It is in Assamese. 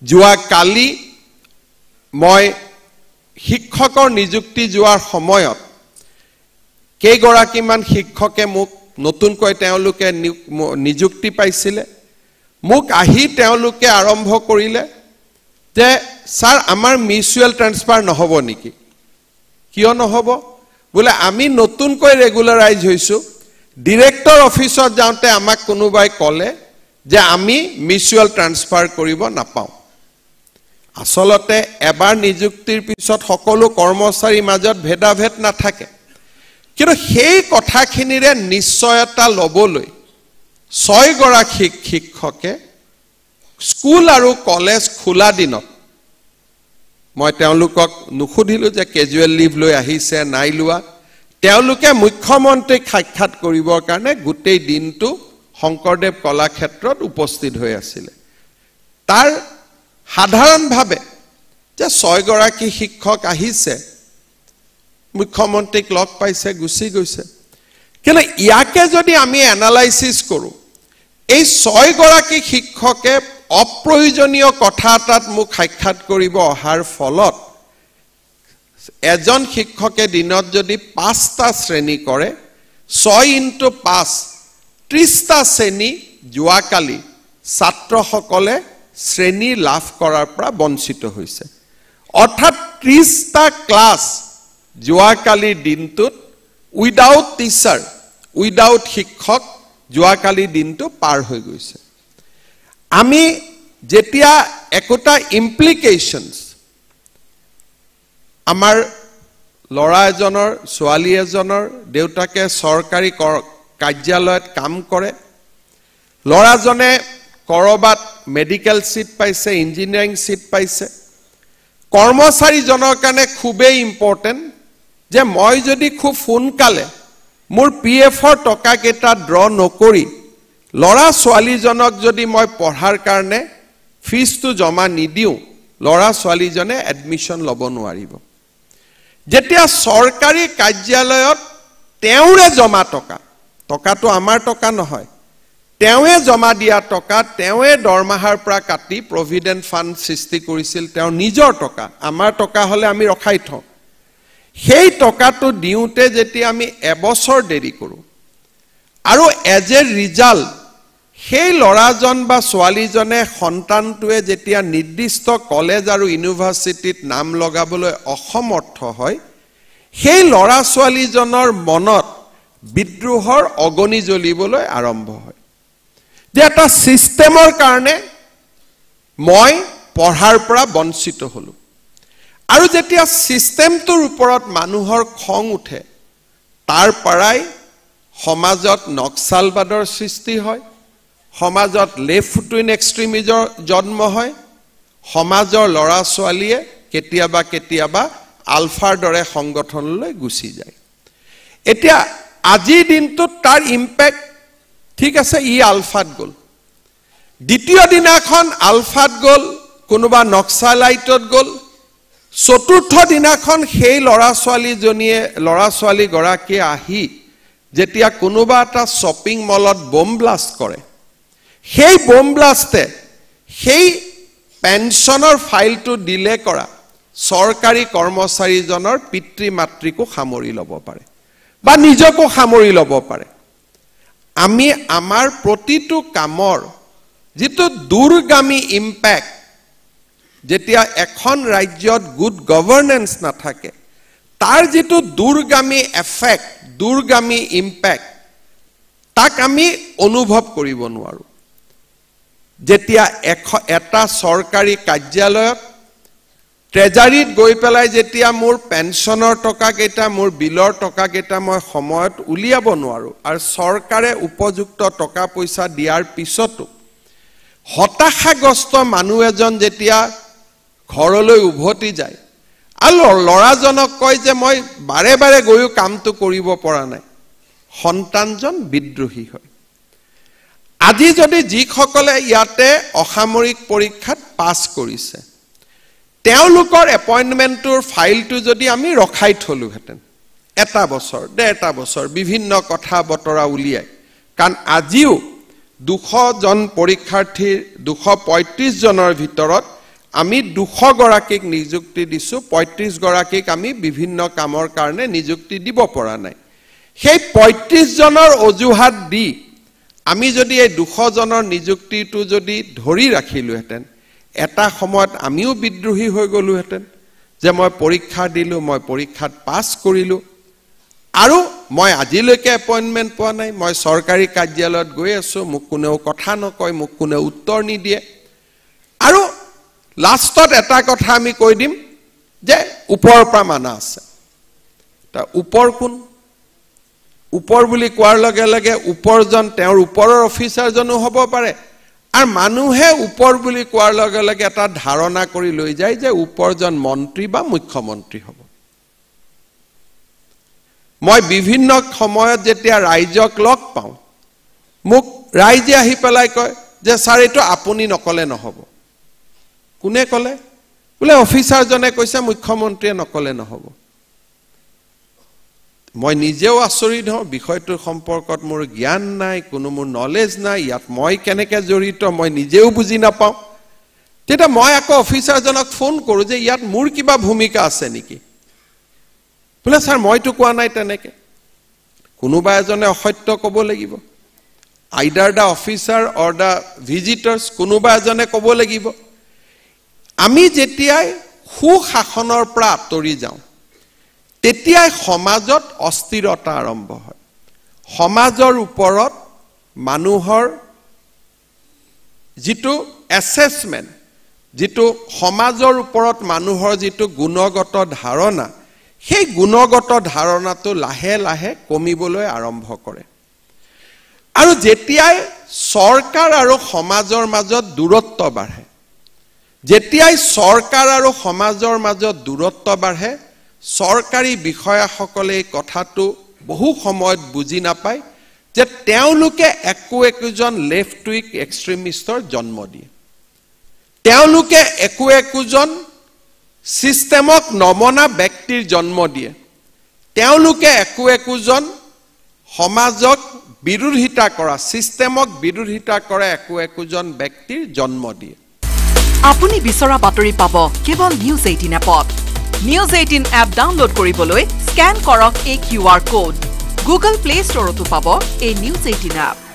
যোৱা কালি মই শিক্ষকৰ নিযুক্তি যোৱাৰ সময়ত কেইগৰাকীমান শিক্ষকে মোক নতুনকৈ তেওঁলোকে নিযুক্তি পাইছিলে মোক আহি তেওঁলোকে আৰম্ভ কৰিলে যে স্যাৰ আমাৰ মিউচুৱেল ট্ৰান্সফাৰ নহব নেকি কিয় নহব বলে আমি নতুনকৈ ৰেগুলাৰাইজ হৈছো ডিৰেক্টৰ অফিচত যাওঁতে আমাক কোনোবাই ক'লে যে আমি মিউচুৱেল ট্ৰান্সফাৰ কৰিব নাপাওঁ আসলতে এবাৰ নিযুক্তিৰ পিছত সকলো কৰ্মচাৰীৰ মাজত ভেদাভেদ নাথাকে কিন্তু সেই কথাখিনিৰে নিশ্চয়তা লবলৈ 6 গৰাকী শিক্ষকে স্কুল আৰু কলেজ খোলা দিনত মই তেওঁলোকক নুখুধিলো যে ক্যাজুৱেল লিভ লৈ আহিছে নাই লোৱা তেওঁলোকে মুখ্যমন্ত্ৰীক সাক্ষাৎ কৰিবৰ কাৰণে গোটেই দিনটো শংকৰদেৱ কলাক্ষেত্ৰত উপস্থিত হৈ আছিল তাৰ সাধাৰণভাৱে যে 6 গৰাকী শিক্ষক আহিছে মুখ্যমন্ত্ৰীক লগ পাইছে গুছি গৈছে কিন্তু ইয়াকে যদি আমি এনালাইসিস কৰো এই 6 গৰাকী শিক্ষকে অপ্ৰয়োজনীয় কথা এটাত মোক সাক্ষাৎ কৰিব অহাৰ ফলত এজন শিক্ষকে দিনত যদি 5টা শ্ৰেণী কৰে 6 * 5 30টা শ্ৰেণী যোৱাকালি ছাত্ৰসকলে শ্ৰেণী লাভ কৰাৰ পৰা বঞ্চিত হৈছে অৰ্থাৎ 30টা ক্লাছ যোৱাকালি দিনটোত উইদাউট টিচাৰ উইদাউট শিক্ষক যোৱাকালি দিনটো পাৰ হৈ গৈছে আমি যেতিয়া একোটা ইমপ্লিকেশনস আমাৰ লৰা এজনৰ ছোৱালী এজনৰ দেউতাকে চৰকাৰী কাৰ্যালয়ত কাম কৰে লৰাজনে কৰবাত মেডিকেল সিট পাইছে ইঞ্জিনিয়াৰিং সিট পাইছে কৰ্মচাৰীজনৰ কাৰণে খুবেই ইম্পৰ্টেন্ট যে মই যদি খুব সোনকালে মোৰ পিএফৰ টকা কেটা ড্ৰ নকৰি লৰা ছোৱালীজনক যদি মই পঢ়াৰ কাৰণে ফিজটো জমা নিদিও লৰা ছোৱালীজনে এডমিশন ল'ব নোৱাৰিব যেতিয়া চৰকাৰী কাৰ্যালয়ত তেওঁৰে জমা টকাটো আমাৰ টকা নহয় তেওঁৱে জমা দিয়া টকা তেওঁৱে দৰমহাৰ পৰা কাটি প্ৰভিডেন্ট ফান্ড সৃষ্টি কৰিছিল তেওঁ নিজৰ টকা আমাৰ টকা হলে আমি ৰখাই থওঁ সেই টকাটো দিওতে যেতিয়া আমি এবছৰ দেৰি কৰো আৰু এজ এ ৰিজাল্ট সেই লৰাজন বা ছোৱালীজনে সন্তানটোৱে যেতিয়া নিৰ্দিষ্ট কলেজ আৰু ইউনিভাৰ্চিটিত নাম লগাবলৈ অসমৰ্থ হয় সেই লৰা ছোৱালীজনৰ মনত বিদ্ৰোহৰ অগনি জ্বলিবলৈ আৰম্ভ হয় যে এটা সিস্টেমৰ কাৰণে মই পঢ়াৰ পৰা বঞ্চিত হলো আৰু যেতিয়া সিস্টেমটোৰ ওপৰত মানুহৰ খং উঠে তাৰ পৰাই সমাজত নক্সালবাদৰ সৃষ্টি হয় সমাজত লেফট টুইন এক্সট্ৰিমিজৰ জন্ম হয় সমাজৰ লৰা ছোৱালীয়ে কেতিয়াবা আলফাৰ দৰে সংগঠনলৈ গুছি যায় এতিয়া আজি দিনটোত তাৰ ইম্প্যাক্ট ঠিক আছে ই আলফাত গল দ্বিতীয় দিনাখন আলফাত গল কোনোবা নক্সালাইটত গল চতুৰ্থ দিনাখন সেই লৰা ছোৱালী গৰাকী আহি যেতিয়া কোনোবা এটা শপিং মলত বম ব্লাষ্ট কৰে সেই বম ব্লাষ্টে সেই পেনশনৰ ফাইলটো ডিলে কৰা চৰকাৰী কৰ্মচাৰীজনৰ পিতৃ মাতৃকো সামৰি ল'ব পাৰে বা নিজকো সামৰি ল'ব পাৰে আমি আমাৰ প্ৰতিটো কামৰ যেটো দুৰ্গামী ইম্প্যাক্ট যেতিয়া এখন ৰাজ্যত গুড গভৰ্নেন্স নাথাকে তাৰ যেটো দুৰ্গামী এফেক্ট দুৰ্গামী ইম্প্যাক্ট তাক আমি অনুভৱ কৰিব নোৱাৰো যেতিয়া এটা চৰকাৰী কাৰ্যালয়ত ট্ৰেজাৰীত গৈ পেলাই যেতিয়া মোৰ পেনশনৰ টকা কেটা মোৰ বিলৰ টকা কেটা মই সময়ত উলিয়াব নোৱাৰো আৰু চৰকাৰে উপযুক্ত টকা পইচা দিয়াৰ পিছতো হতাশাগ্ৰস্ত মানুহ এজন যেতিয়া ঘৰলৈ উভতি যায় আৰু লৰাজনক কয় যে মই বাৰে বাৰে গৈও কামটো কৰিব পৰা নাই সন্তানজন বিদ্ৰোহী হয় আজি যদি যিসকলে ইয়াতে অসামৰিক পৰীক্ষাত পাছ কৰিছে তেওঁলোকৰ এপইন্টমেন্টৰ ফাইলটো যদি আমি ৰখাই থলো হেতেন এটা বছৰ ডেৰটা বছৰ বিভিন্ন কথা বতৰা উলিয়াই কাৰণ আজিও 200 জন পৰীক্ষাৰ্থীৰ 235 জনৰ ভিতৰত আমি 200 গৰাকীক নিযুক্তি দিছো 35 গৰাকীক আমি বিভিন্ন কামৰ কাৰণে নিযুক্তি দিব পৰা নাই সেই 35 জনৰ অজুহাত দি আমি যদি এই 200 জনৰ নিযুক্তিটো যদি ধৰি ৰাখিলোহেতেন এটা সময়ত আমিও বিদ্ৰোহী হৈ গলোহেতেন যে মই পৰীক্ষা দিলো মই পৰীক্ষাত পাছ কৰিলো আৰু মই আজিলৈকে এপইন্টমেন্ট পোৱা নাই মই চৰকাৰী কাৰ্যালয়ত গৈ আছো মোক কোনেও কথা নকয় মোক কোনেও উত্তৰ নিদিয়ে আৰু লাষ্টত এটা কথা আমি কৈ দিম যে ওপৰৰ পৰা মানা আছে তা ওপৰ কোন ওপৰ বুলি কোৱাৰ লগে লগে ওপৰজন তেওঁৰ ওপৰৰ অফিচাৰজনো হ'ব পাৰে আৰু মানুহে ওপৰ বুলি কোৱাৰ লগে লগে এটা ধাৰণা কৰি লৈ যায় যে ওপৰজন মন্ত্ৰী বা মুখ্যমন্ত্ৰী হ'ব মই বিভিন্ন সময়ত যেতিয়া ৰাইজক লগ পাওঁ মোক ৰাইজে আহি পেলাই কয় যে স্যাৰ এটো আপুনি নকলে নহব কোনে কলে বোলে অফিচাৰজনে কৈছে মুখ্যমন্ত্ৰীয়ে নকলে নহব মই নিজেও আচৰিত হওঁ বিষয়টোৰ সম্পৰ্কত মোৰ জ্ঞান নাই কোনো মোৰ নলেজ নাই ইয়াত মই কেনেকৈ জড়িত মই নিজেও বুজি নাপাওঁ তেতিয়া মই আকৌ অফিচাৰজনক ফোন কৰো যে ইয়াত মোৰ কিবা ভূমিকা আছে নেকি বোলে স্যাৰ মইতো কোৱা নাই তেনেকে কোনোবা এজনে অসত্য ক'ব লাগিব আইদাৰ দা অফিচাৰ অৰ দা ভিজিটৰ্স কোনোবা এজনে ক'ব লাগিব আমি যেতিয়াই সুশাসনৰ পৰা আঁতৰি যাওঁ তেতিয়াই সমাজত অস্থিৰতা আৰম্ভ হয় সমাজৰ ওপৰত মানুহৰ যিটো এছেছমেন্ট যিটো সমাজৰ ওপৰত মানুহৰ যিটো গুণগত ধাৰণা সেই গুণগত ধাৰণাটো লাহে লাহে কমিবলৈ আৰম্ভ কৰে আৰু যেতিয়াই চৰকাৰ আৰু সমাজৰ মাজত দূৰত্ব বাঢ়ে যেতিয়াই চৰকাৰ আৰু সমাজৰ মাজত দূৰত্ব বাঢ়ে চৰকাৰী বিষয়াসকলে এই কথাটো বহু সময়ত বুজি নাপায় যে তেওঁলোকে একোজন লেফট উইং এক্সট্ৰিমিষ্টৰ জন্ম দিয়ে তেওঁলোকে একোজন সিস্টেমক নমনা ব্যক্তিৰ জন্ম দিয়ে তেওঁলোকে একোজন সমাজক বিৰোধিতা কৰা সিস্টেমক বিৰোধিতা কৰা একোজন ব্যক্তিৰ জন্ম দিয়ে আপুনি বিচৰা বাতৰি পাব কেৱল নিউজ 18 এপত নিউজ 18 এপ ডাউনলোড কৰিবলৈ স্ক্যান কৰক এই QR কোড গুগল প্লে ষ্টৰতো পাব এই নিউজ 18 এপ